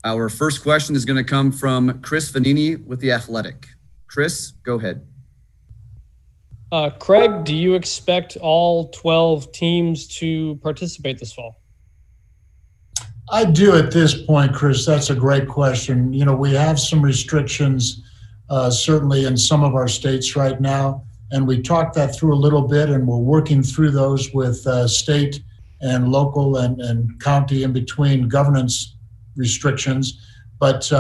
Our first question is going to come from Chris Vanini with The Athletic. Chris, go ahead. Craig, do you expect all 12 teams to participate this fall? I do at this point, Chris. That's a great question. We have some restrictions, certainly in some of our states right now, and we talked that through a little bit, and we're working through those with state and local and county in between governance restrictions. But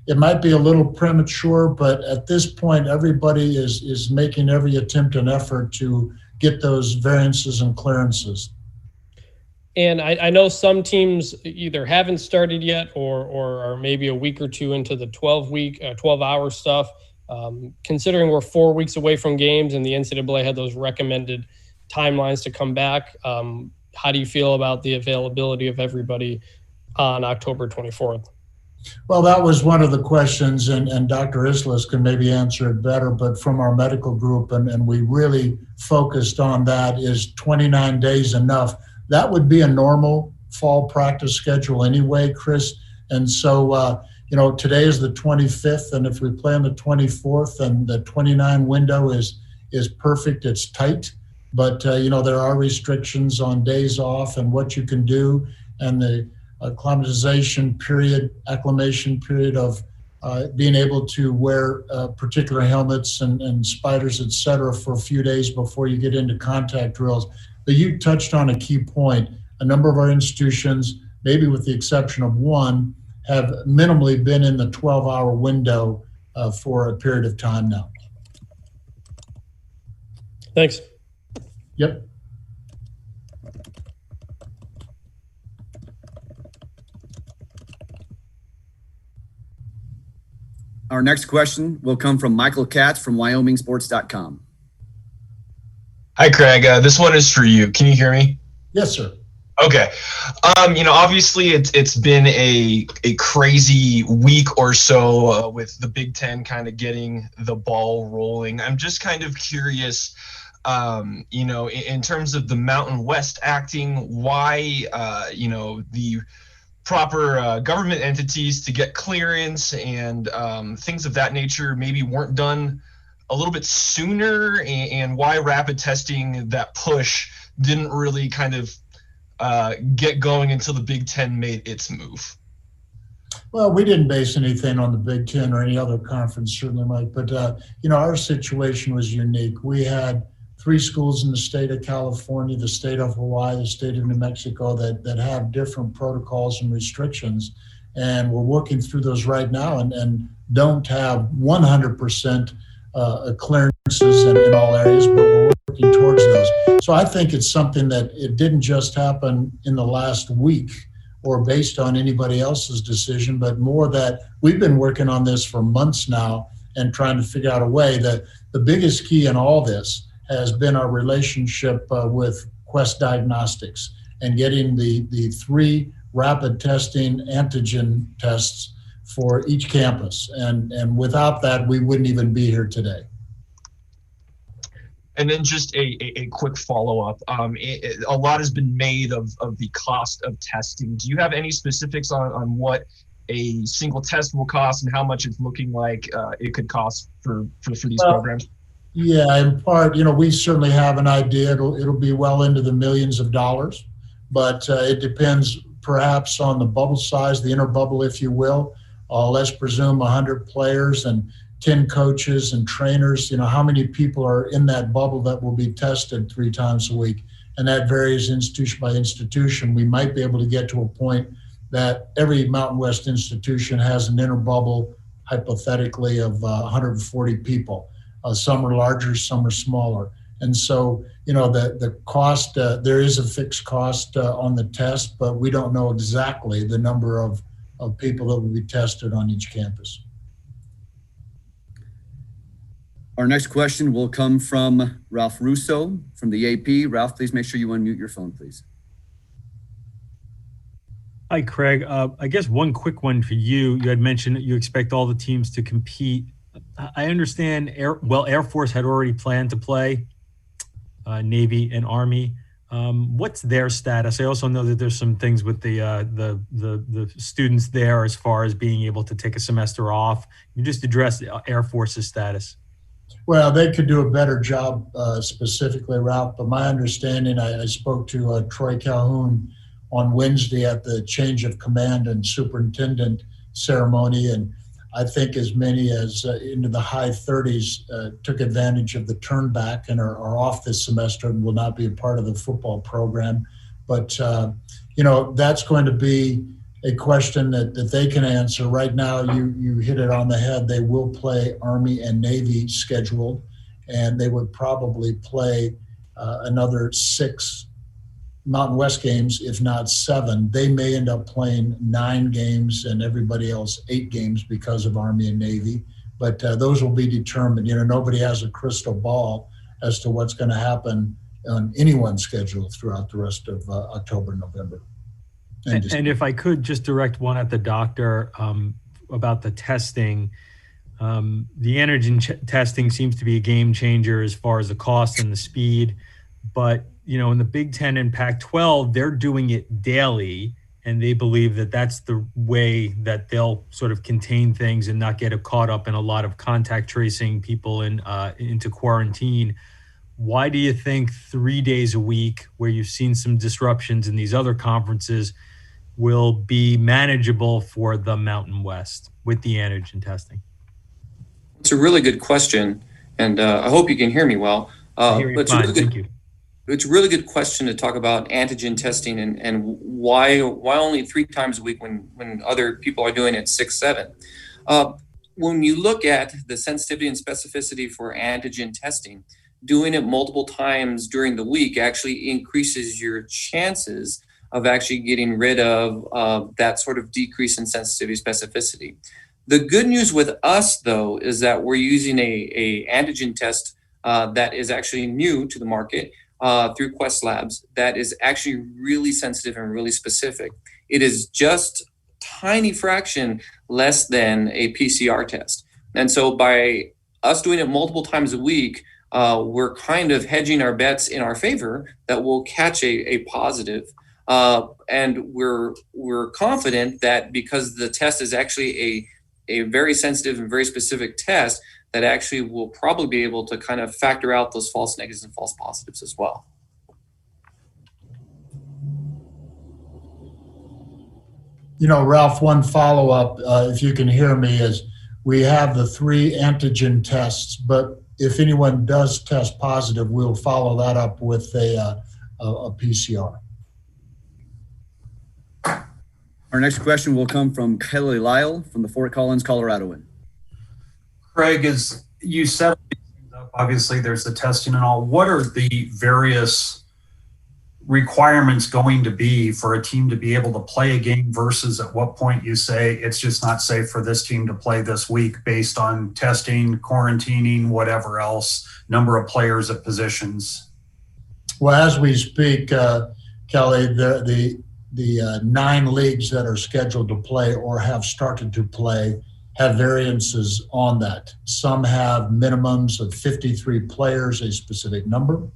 it might be a little premature, but at this point, everybody is making every attempt and effort to get those variances and clearances. And I know some teams either haven't started yet or are maybe a week or two into the 12-hour stuff. Considering we're 4 weeks away from games and the NCAA had those recommended timelines to come back, how do you feel about the availability of everybody on October 24th? Well, that was one of the questions, and Dr. Islas can maybe answer it better, but from our medical group, and we really focused on that, is 29 days enough? That would be a normal fall practice schedule anyway, Chris. And so, today is the 25th, and if we play on the 24th, and the 29 window is perfect, it's tight. But, there are restrictions on days off and what you can do, and the acclimation period of being able to wear particular helmets and spiders, et cetera, for a few days before you get into contact drills. But you touched on a key point. A number of our institutions, maybe with the exception of one, have minimally been in the 12-hour window for a period of time now. Thanks. Yep. Our next question will come from Michael Katz from WyomingSports.com. Hi, Craig. This one is for you. Can you hear me? Yes, sir. Okay. Obviously it's been a crazy week or so with the Big Ten kind of getting the ball rolling. I'm just kind of curious, in terms of the Mountain West acting, why, the proper government entities to get clearance and things of that nature maybe weren't done a little bit sooner, and why rapid testing, that push, didn't really kind of get going until the Big Ten made its move. Well, we didn't base anything on the Big Ten or any other conference, certainly, Mike. But, our situation was unique. We had 3 schools in the state of California, the state of Hawaii, the state of New Mexico that have different protocols and restrictions. And we're working through those right now and don't have 100% clearances in all areas, but we're working towards those. So I think it's something that it didn't just happen in the last week or based on anybody else's decision, but more that we've been working on this for months now and trying to figure out a way. That the biggest key in all this has been our relationship with Quest Diagnostics and getting the 3 rapid testing antigen tests for each campus. And without that, we wouldn't even be here today. And then just a quick follow-up. A lot has been made of the cost of testing. Do you have any specifics on what a single test will cost and how much it's looking like it could cost for these programs? Yeah, in part, we certainly have an idea. It'll be well into the millions of dollars, but it depends perhaps on the bubble size, the inner bubble, if you will. Let's presume 100 players and 10 coaches and trainers. How many people are in that bubble that will be tested 3 times a week? And that varies institution by institution. We might be able to get to a point that every Mountain West institution has an inner bubble, hypothetically, of 140 people. Some are larger, some are smaller. And so, the cost, there is a fixed cost on the test, but we don't know exactly the number of people that will be tested on each campus. Our next question will come from Ralph Russo from the AP. Ralph, please make sure you unmute your phone, please. Hi, Craig. I guess one quick one for you. You had mentioned that you expect all the teams to compete. I understand Air Force had already planned to play, Navy and Army. What's their status? I also know that there's some things with the students there as far as being able to take a semester off. You just address the Air Force's status. Well, they could do a better job specifically, Ralph, but my understanding, I spoke to Troy Calhoun on Wednesday at the change of command and superintendent ceremony, and I think as many as into the high 30s took advantage of the turn back and are off this semester and will not be a part of the football program. But, that's going to be a question that they can answer. Right now, you hit it on the head. They will play Army and Navy scheduled, and they would probably play another 6 Mountain West games, if not 7. They may end up playing 9 games and everybody else 8 games because of Army and Navy. But those will be determined. Nobody has a crystal ball as to what's going to happen on anyone's schedule throughout the rest of October and November. And if I could just direct one at the doctor about the testing. The antigen testing seems to be a game changer as far as the cost and the speed. But, in the Big Ten and Pac-12, they're doing it daily, and they believe that that's the way that they'll sort of contain things and not get caught up in a lot of contact tracing people into quarantine. Why do you think 3 days a week, where you've seen some disruptions in these other conferences, will be manageable for the Mountain West with the antigen testing? It's a really good question, and I hope you can hear me well. I hear you fine, thank you. It's a really good question to talk about antigen testing and why only 3 times a week when other people are doing it 6, 7. When you look at the sensitivity and specificity for antigen testing, doing it multiple times during the week actually increases your chances of actually getting rid of that sort of decrease in sensitivity specificity. The good news with us, though, is that we're using a antigen test that is actually new to the market through Quest Labs that is actually really sensitive and really specific. It is just a tiny fraction less than a PCR test. And so by us doing it multiple times a week, we're kind of hedging our bets in our favor that we'll catch a positive. And we're confident that because the test is actually a very sensitive and very specific test, that actually will probably be able to kind of factor out those false negatives and false positives as well. Ralph, one follow-up, if you can hear me, is we have the 3 antigen tests, but if anyone does test positive, we'll follow that up with a PCR. Our next question will come from Kelly Lyle from the Fort Collins, Coloradoan. Craig, as you set these things up, obviously there's the testing and all. What are the various requirements going to be for a team to be able to play a game versus at what point you say it's just not safe for this team to play this week based on testing, quarantining, whatever else, number of players at positions? Well, as we speak, Kelly, the 9 leagues that are scheduled to play or have started to play have variances on that. Some have minimums of 53 players, a specific number.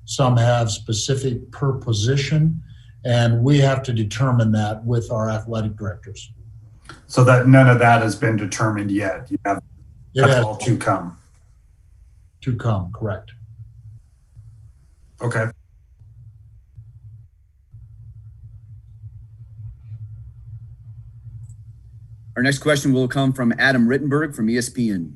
Some have specific per position, and we have to determine that with our athletic directors. So that none of that has been determined yet. You have that's all to come. To come, correct. Okay. Our next question will come from Adam Rittenberg from ESPN.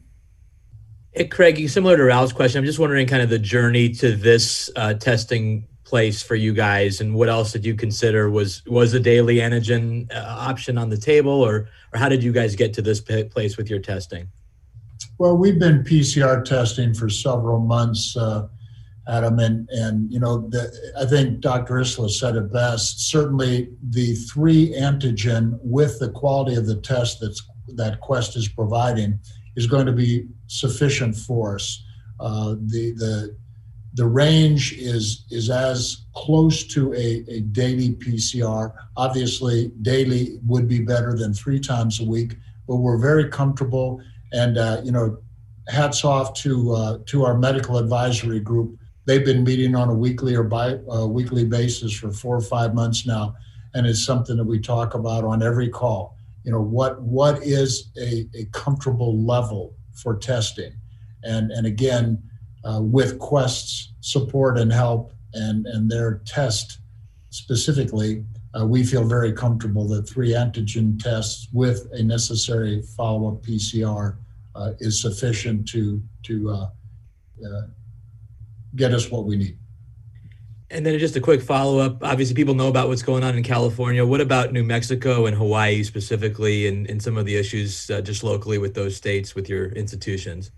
Hey, Craig, similar to Ralph's question, I'm just wondering kind of the journey to this testing place for you guys, and what else did you consider? Was a daily antigen option on the table, or how did you guys get to this place with your testing? Well, we've been PCR testing for several months, Adam, and I think Dr. Isla said it best. Certainly, the 3 antigen with the quality of the test that Quest is providing is going to be sufficient for us. The range is as close to a daily PCR. Obviously, daily would be better than 3 times a week, but we're very comfortable. And hats off to our medical advisory group they've been meeting on a weekly or bi-weekly basis for 4 or 5 months now, and it's something that we talk about on every call. You know, what is a comfortable level for testing? And again, with Quest's support and help and their test specifically, we feel very comfortable that 3 antigen tests with a necessary follow-up PCR is sufficient to get us what we need. And then just a quick follow-up. Obviously, people know about what's going on in California. What about New Mexico and Hawaii specifically, and some of the issues just locally with those states, with your institutions?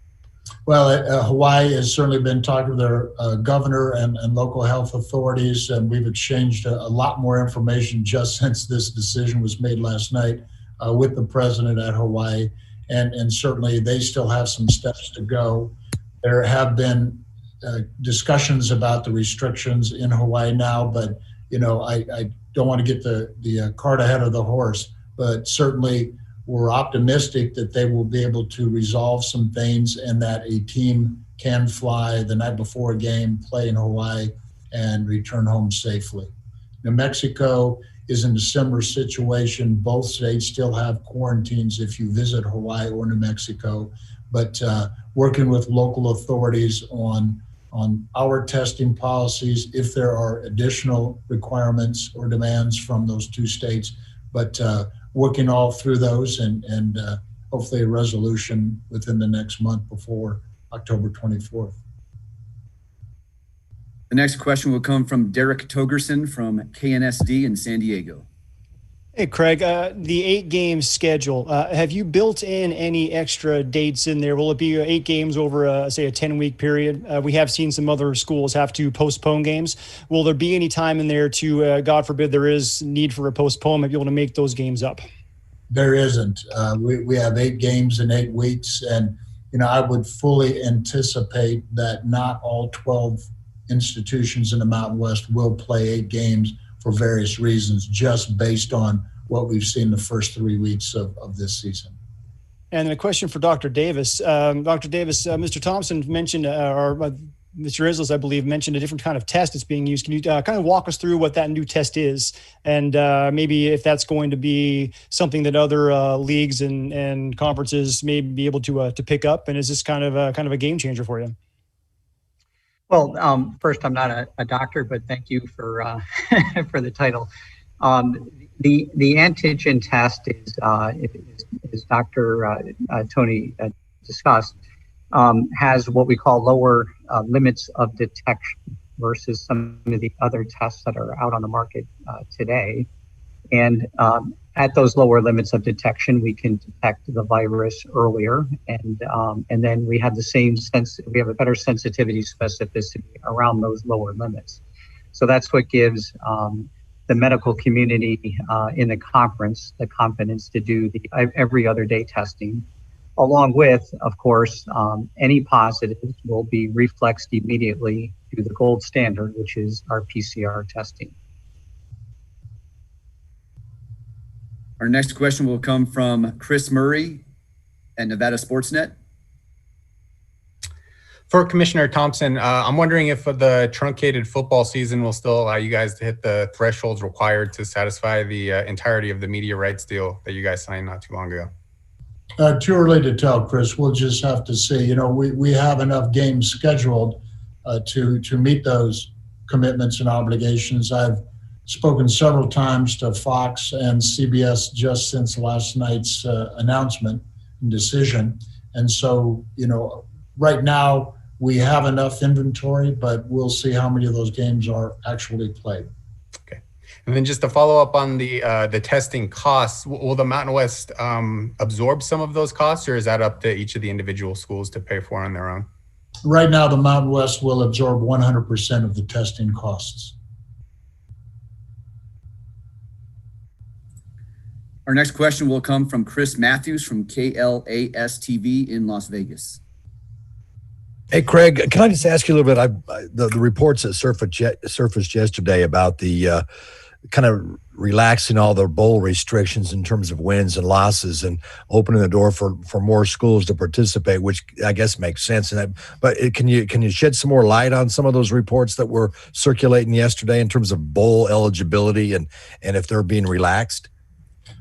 Well, Hawaii has certainly been talking to their governor and local health authorities, and we've exchanged a lot more information just since this decision was made last night with the president at Hawaii. And certainly they still have some steps to go. There have been discussions about the restrictions in Hawaii now, but you know, I don't want to get the cart ahead of the horse, but certainly we're optimistic that they will be able to resolve some things and that a team can fly the night before a game, play in Hawaii, and return home safely. New Mexico is in a similar situation. Both states still have quarantines if you visit Hawaii or New Mexico, but working with local authorities on our testing policies, if there are additional requirements or demands from those 2 states, but working all through those and hopefully a resolution within the next month before October 24th. The next question will come from Derek Togerson from KNSD in San Diego. Hey, Craig, the 8 game schedule, have you built in any extra dates in there? Will it be 8 games over, say, a 10-week period? We have seen some other schools have to postpone games. Will there be any time in there to, God forbid, there is need for a postponement, be able to make those games up? There isn't. We have 8 games in 8 weeks, and you know, I would fully anticipate that not all 12 institutions in the Mountain West will play 8 games for various reasons, just based on what we've seen the first 3 weeks of this season. And a question for Dr. Davis. Dr. Davis, Mr. Thompson mentioned, or Mr. Isles, I believe, mentioned a different kind of test that's being used. Can you kind of walk us through what that new test is, and maybe if that's going to be something that other leagues and conferences may be able to pick up, and is this kind of a game changer for you? Well, first, I'm not a doctor, but thank you for for the title. The antigen test is Dr. Tony discussed, has what we call lower limits of detection versus some of the other tests that are out on the market today. And at those lower limits of detection, we can detect the virus earlier, and then we have the same we have a better sensitivity specificity around those lower limits. So that's what gives the medical community in the conference the confidence to do the every other day testing, along with, of course, any positives will be reflexed immediately to the gold standard, which is our PCR testing. Our next question will come from Chris Murray at Nevada Sportsnet. For Commissioner Thompson, I'm wondering if the truncated football season will still allow you guys to hit the thresholds required to satisfy the entirety of the media rights deal that you guys signed not too long ago. Too early to tell, Chris. We'll just have to see. You know, we have enough games scheduled to meet those commitments and obligations. I've spoken several times to Fox and CBS just since last night's announcement and decision. And so, you know, right now we have enough inventory, but we'll see how many of those games are actually played. Okay. And then just to follow up on the testing costs, will the Mountain West absorb some of those costs, or is that up to each of the individual schools to pay for on their own? Right now, the Mountain West will absorb 100% of the testing costs. Our next question will come from Chris Matthews from KLAS TV in Las Vegas. Hey, Craig, can I just ask you a little bit? The reports that surfaced yesterday about the kind of relaxing all the bowl restrictions in terms of wins and losses and opening the door for more schools to participate, which I guess makes sense. But can you shed some more light on some of those reports that were circulating yesterday in terms of bowl eligibility and if they're being relaxed?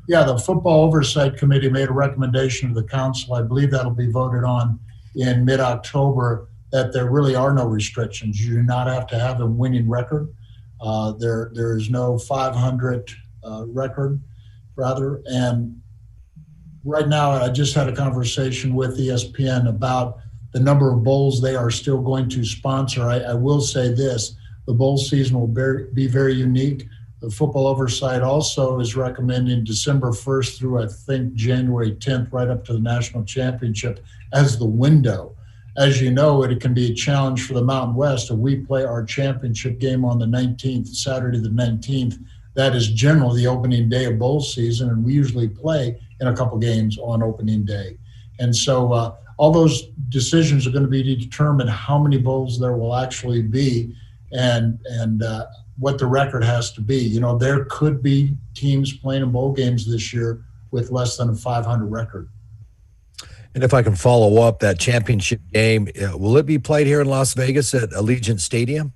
Yeah, the Football Oversight Committee made a recommendation to the council. I believe that'll be voted on in mid-October, that there really are no restrictions. You do not have to have a winning record. There is no 500 record, rather. And right now, I just had a conversation with ESPN about the number of bowls they are still going to sponsor. I will say this, the bowl season will be very unique. The Football Oversight also is recommending December 1st through, I think, January 10th, right up to the national championship as the window. As you know, it can be a challenge for the Mountain West. If we play our championship game on the 19th, Saturday the 19th, that is generally the opening day of bowl season, and we usually play in a couple games on opening day. And so all those decisions are going to be to determine how many bowls there will actually be and what the record has to be. You know, there could be teams playing in bowl games this year with less than a 500 record. And if I can follow up, that championship game, will it be played here in Las Vegas at Allegiant Stadium?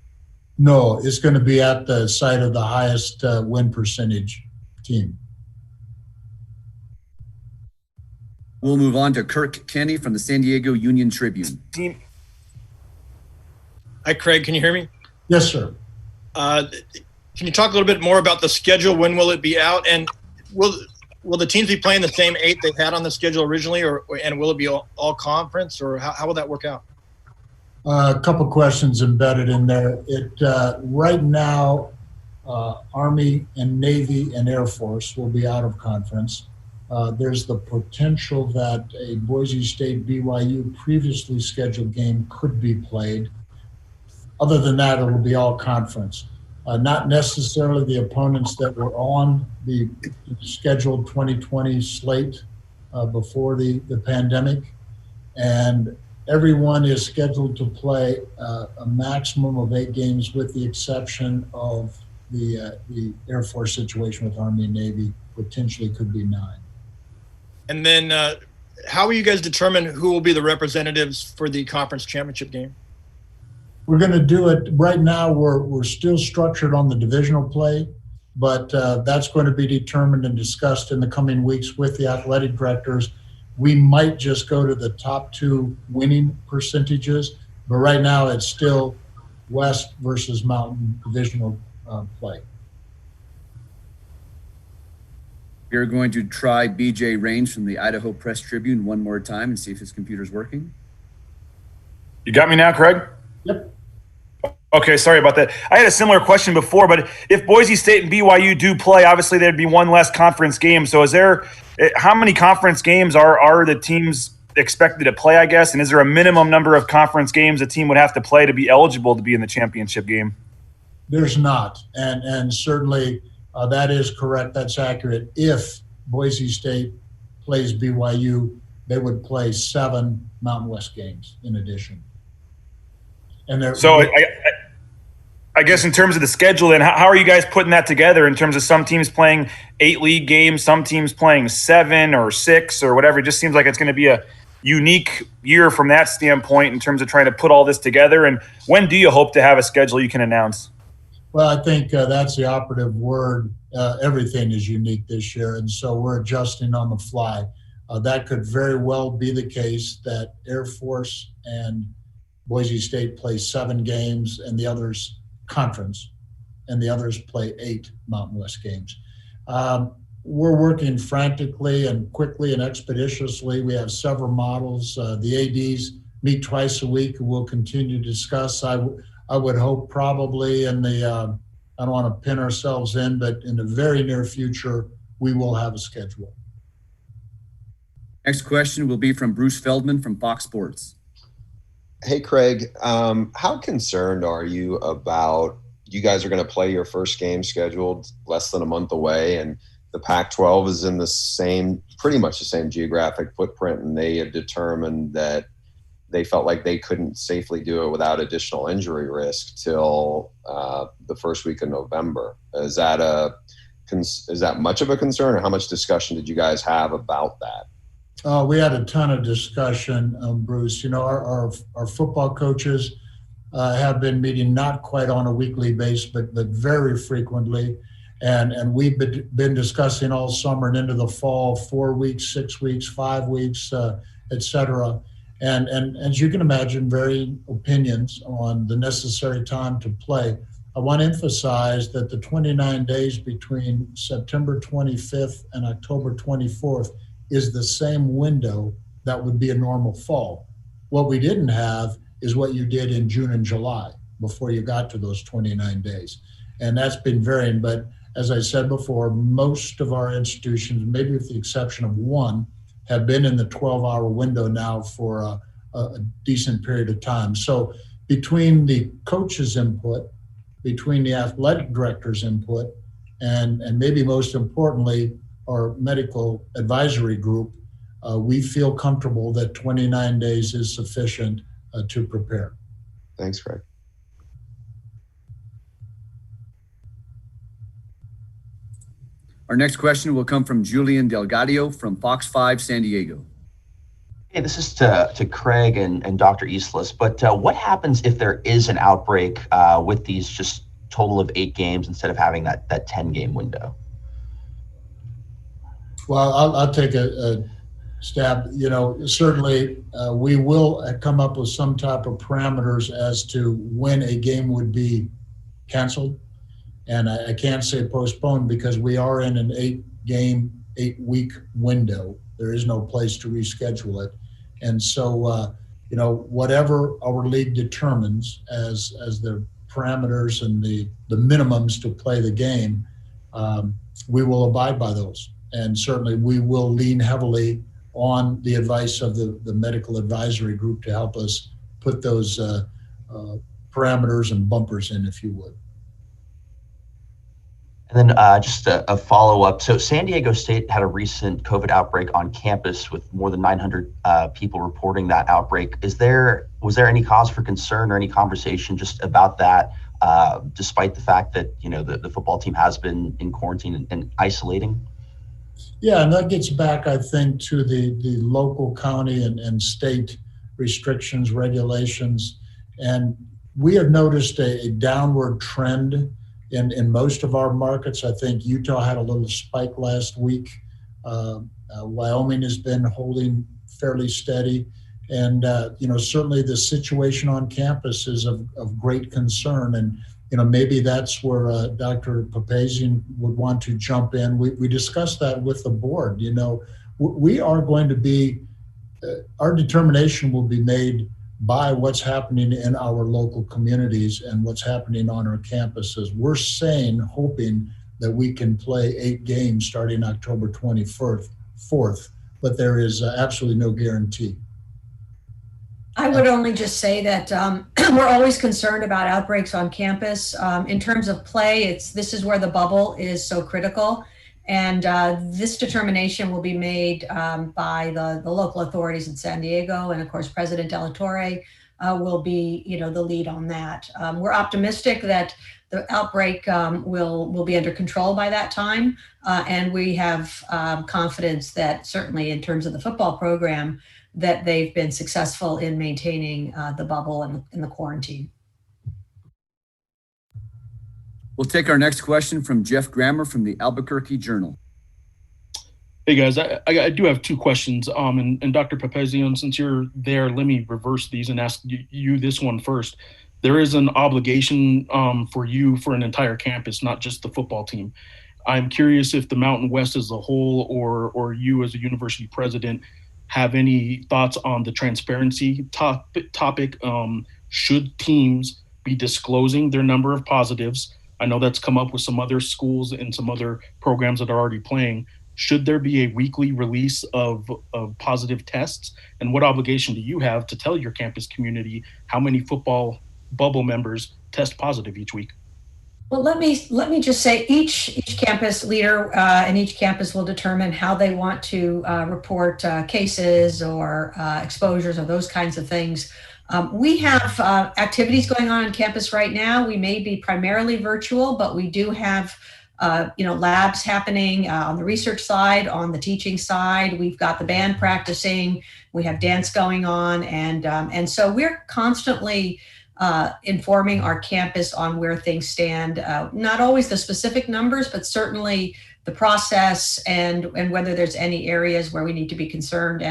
No, it's going to be at the site of the highest win percentage team. We'll move on to Kirk Kenny from the San Diego Union Tribune. Hi, Craig. Can you hear me? Yes, sir. Can you talk a little bit more about the schedule? When will it be out? And will the teams be playing the same 8 they had on the schedule originally, and will it be all conference, or how will that work out? A couple questions embedded in there. Right now, Army and Navy and Air Force will be out of conference. There's the potential that a Boise State BYU previously scheduled game could be played. Other than that, it will be all conference. Not necessarily the opponents that were on the scheduled 2020 slate before the pandemic. And everyone is scheduled to play a maximum of 8 games, with the exception of the Air Force situation with Army and Navy. Potentially could be 9. And then how will you guys determine who will be the representatives for the conference championship game? We're going to do it right now. We're still structured on the divisional play, but that's going to be determined and discussed in the coming weeks with the athletic directors. We might just go to the top 2 winning percentages, but right now it's still West versus Mountain divisional play. We're going to try BJ Rains from the Idaho Press Tribune one more time and see if his computer's working. You got me now, Craig? Yep. Okay, sorry about that. I had a similar question before, but if Boise State and BYU do play, obviously there'd be one less conference game. So how many conference games are the teams expected to play, I guess? And is there a minimum number of conference games a team would have to play to be eligible to be in the championship game? There's not. And certainly that is correct. That's accurate. If Boise State plays BYU, they would play 7 Mountain West games in addition. And so I guess in terms of the schedule, then how are you guys putting that together in terms of some teams playing 8 league games, some teams playing 7 or 6 or whatever? It just seems like it's going to be a unique year from that standpoint in terms of trying to put all this together. And when do you hope to have a schedule you can announce? Well, I think that's the operative word. Everything is unique this year, and so we're adjusting on the fly. That could very well be the case that Air Force and Boise State play 7 games and the others conference, and the others play 8 Mountain West games. We're working frantically and quickly and expeditiously. We have several models. The ADs meet twice a week, and we'll continue to discuss. I would hope probably in the, I don't want to pin ourselves in, but in the very near future, we will have a schedule. Next question will be from Bruce Feldman from Fox Sports. Hey, Craig, how concerned are you about, you guys are going to play your first game scheduled less than a month away, and the Pac-12 is in the same, pretty much the same geographic footprint, and they have determined that they felt like they couldn't safely do it without additional injury risk till the first week of November. Is that a is that much of a concern, or how much discussion did you guys have about that? We had a ton of discussion, Bruce. You know, our football coaches have been meeting not quite on a weekly basis, but very frequently. And we've been discussing all summer and into the fall, 4 weeks, 6 weeks, 5 weeks, et cetera. And as you can imagine, varying opinions on the necessary time to play. I want to emphasize that the 29 days between September 25th and October 24th is the same window that would be a normal fall. What we didn't have is what you did in June and July before you got to those 29 days. And that's been varying. But as I said before, most of our institutions, maybe with the exception of one, have been in the 12-hour window now for a decent period of time. So between the coach's input, between the athletic director's input, and maybe most importantly, our medical advisory group, we feel comfortable that 29 days is sufficient to prepare. Thanks, Craig. Our next question will come from Julian Delgadio from Fox 5 San Diego. Hey, this is to Craig and Dr. Eastlis, but what happens if there is an outbreak with these just total of 8 games instead of having that 10-game window? Well, I'll take a stab. You know, certainly we will come up with some type of parameters as to when a game would be canceled. And I can't say postponed because we are in an 8-game, 8-week window. There is no place to reschedule it. And so, you know, whatever our league determines as the parameters and the minimums to play the game, we will abide by those. And certainly we will lean heavily on the advice of the medical advisory group to help us put those parameters and bumpers in, if you would. And then just a follow-up. So San Diego State had a recent COVID outbreak on campus with more than 900 people reporting that outbreak. Was there any cause for concern or any conversation just about that, despite the fact that, you know, the football team has been in quarantine and isolating? Yeah, and that gets back, I think, to the local, county, and state restrictions, regulations. And we have noticed a downward trend in most of our markets. I think Utah had a little spike last week. Wyoming has been holding fairly steady. And, you know, certainly the situation on campus is of great concern. And, you know, maybe that's where Dr. Papazian would want to jump in. We discussed that with the board. You know, we are going to be, our determination will be made by what's happening in our local communities and what's happening on our campuses. We're hoping that we can play 8 games starting October 24th, but there is absolutely no guarantee. I would only just say that we're always concerned about outbreaks on campus. In terms of play, this is where the bubble is so critical. And this determination will be made by the local authorities in San Diego. And of course, President De La Torre will be, you know, the lead on that. We're optimistic that the outbreak will be under control by that time. And we have confidence that certainly in terms of the football program, that they've been successful in maintaining the bubble and the quarantine. We'll take our next question from Jeff Grammer from the Albuquerque Journal. Hey guys, I do have 2 questions. And Dr. Papazian, since you're there, let me reverse these and ask you this one first. There is an obligation for you for an entire campus, not just the football team. I'm curious if the Mountain West as a whole or you as a university president have any thoughts on the transparency topic. Should teams be disclosing their number of positives? I know that's come up with some other schools and some other programs that are already playing. Should there be a weekly release of positive tests? And what obligation do you have to tell your campus community how many football bubble members test positive each week? Well, let me just say each campus leader and each campus will determine how they want to report cases or exposures or those kinds of things. We have activities going on campus right now. We may be primarily virtual, but we do have labs happening on the research side, on the teaching side. We've got the band practicing. We have dance going on, and so we're constantly informing our campus on where things stand. Not always the specific numbers, but certainly the process and whether there's any areas where we need to be concerned.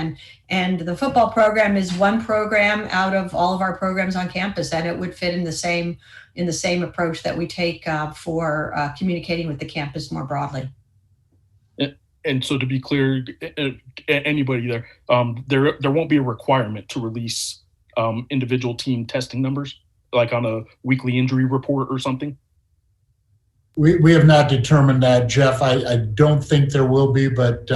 And the football program is one program out of all of our programs on campus, and it would fit in the same approach that we take for communicating with the campus more broadly. And so to be clear, anybody there won't be a requirement to release individual team testing numbers, like on a weekly injury report or something? We have not determined that, Jeff. I don't think there will be, but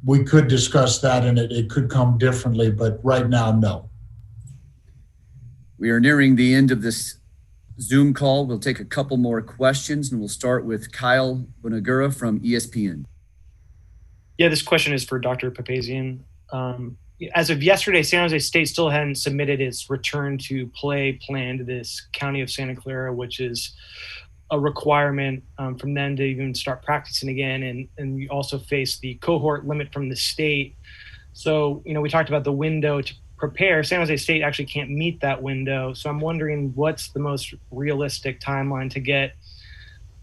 we could discuss that, and it could come differently, but right now, no. We are nearing the end of this Zoom call. We'll take a couple more questions, and we'll start with Kyle Bonagura from ESPN. Yeah, this question is for Dr. Papazian. As of yesterday, San Jose State still hadn't submitted its return to play plan to this County of Santa Clara, which is a requirement from them to even start practicing again. And you also face the cohort limit from the state. So, we talked about the window to prepare. San Jose State actually can't meet that window. So I'm wondering what's the most realistic timeline to get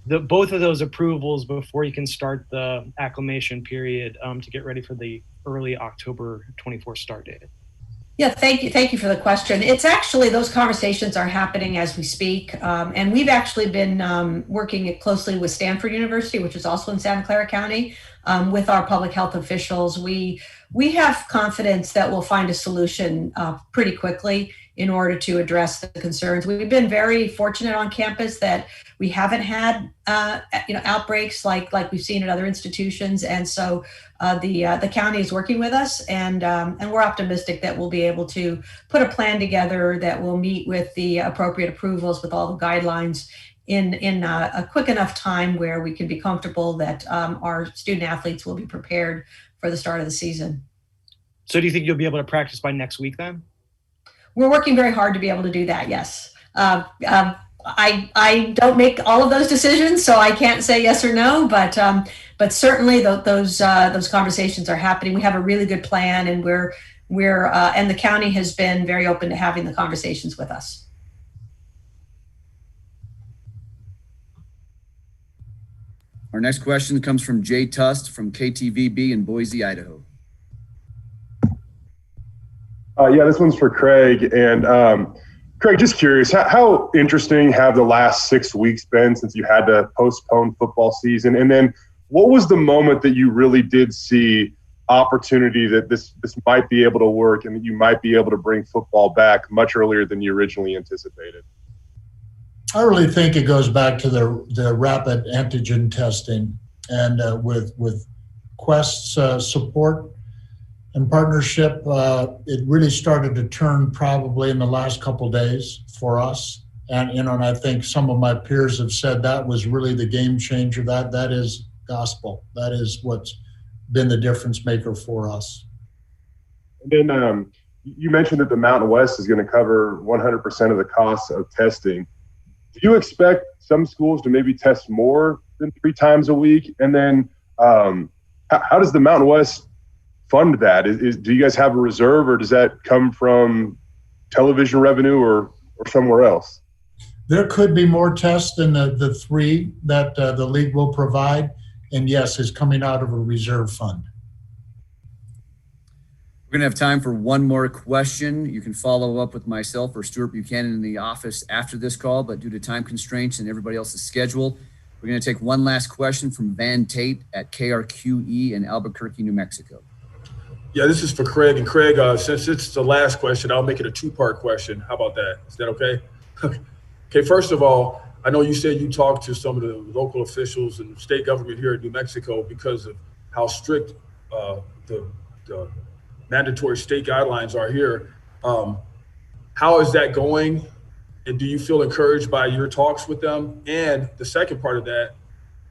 both of those approvals before you can start the acclimation period to get ready for the early October 24th start date. Yeah, thank you for the question. It's actually, those conversations are happening as we speak. And we've actually been working closely with Stanford University, which is also in Santa Clara County, with our public health officials. We have confidence that we'll find a solution pretty quickly in order to address the concerns. We've been very fortunate on campus that we haven't had outbreaks like we've seen at other institutions, and so the county is working with us, and we're optimistic that we'll be able to put a plan together that will meet with the appropriate approvals with all the guidelines in a quick enough time where we can be comfortable that our student athletes will be prepared for the start of the season. So do you think you'll be able to practice by next week then? We're working very hard to be able to do that, yes. I don't make all of those decisions, so I can't say yes or no, but certainly those conversations are happening. We have a really good plan, and we're and the county has been very open to having the conversations with us. Our next question comes from Jay Tust from KTVB in Boise, Idaho. Yeah, this one's for Craig. And Craig, just curious, how interesting have the last 6 weeks been since you had to postpone football season? And then what was the moment that you really did see opportunity that this might be able to work and that you might be able to bring football back much earlier than you originally anticipated? I really think it goes back to the rapid antigen testing, and with Quest's support and partnership, it really started to turn probably in the last couple of days for us. And and I think some of my peers have said that was really the game changer. That is gospel. That is what's been the difference maker for us. And then you mentioned that the Mountain West is going to cover 100% of the costs of testing. Do you expect some schools to maybe test more than 3 times a week? And then how does the Mountain West fund that? Do you guys have a reserve, or does that come from television revenue or somewhere else? There could be more tests than the 3 that the league will provide. And yes, it's coming out of a reserve fund. We're going to have time for one more question. You can follow up with myself or Stuart Buchanan in the office after this call, but due to time constraints and everybody else's schedule, we're going to take one last question from Van Tate at KRQE in Albuquerque, New Mexico. Yeah, this is for Craig. And Craig, since it's the last question, I'll make it a 2-part question. How about that? Is that okay? Okay, first of all, I know you said you talked to some of the local officials and state government here in New Mexico because of how strict the mandatory state guidelines are here. How is that going? And do you feel encouraged by your talks with them? And the second part of that,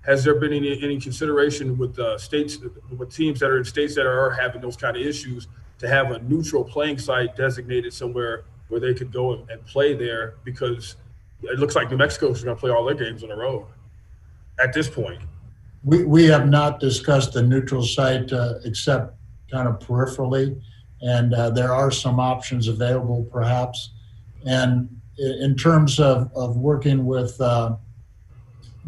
has there been any consideration with states, with teams that are in states that are having those kind of issues, to have a neutral playing site designated somewhere where they could go and play there? Because it looks like New Mexico is going to play all their games on the road. at this point? We have not discussed the neutral site except kind of peripherally, and there are some options available perhaps. And in terms of working with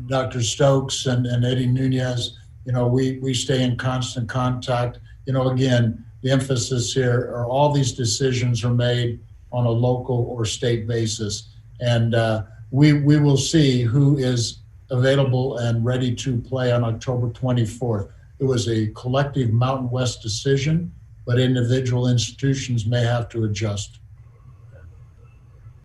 Dr. Stokes and Eddie Nunez, we stay in constant contact. Again, the emphasis here are all these decisions are made on a local or state basis. And we will see who is available and ready to play on October 24th. It was a collective Mountain West decision, but individual institutions may have to adjust.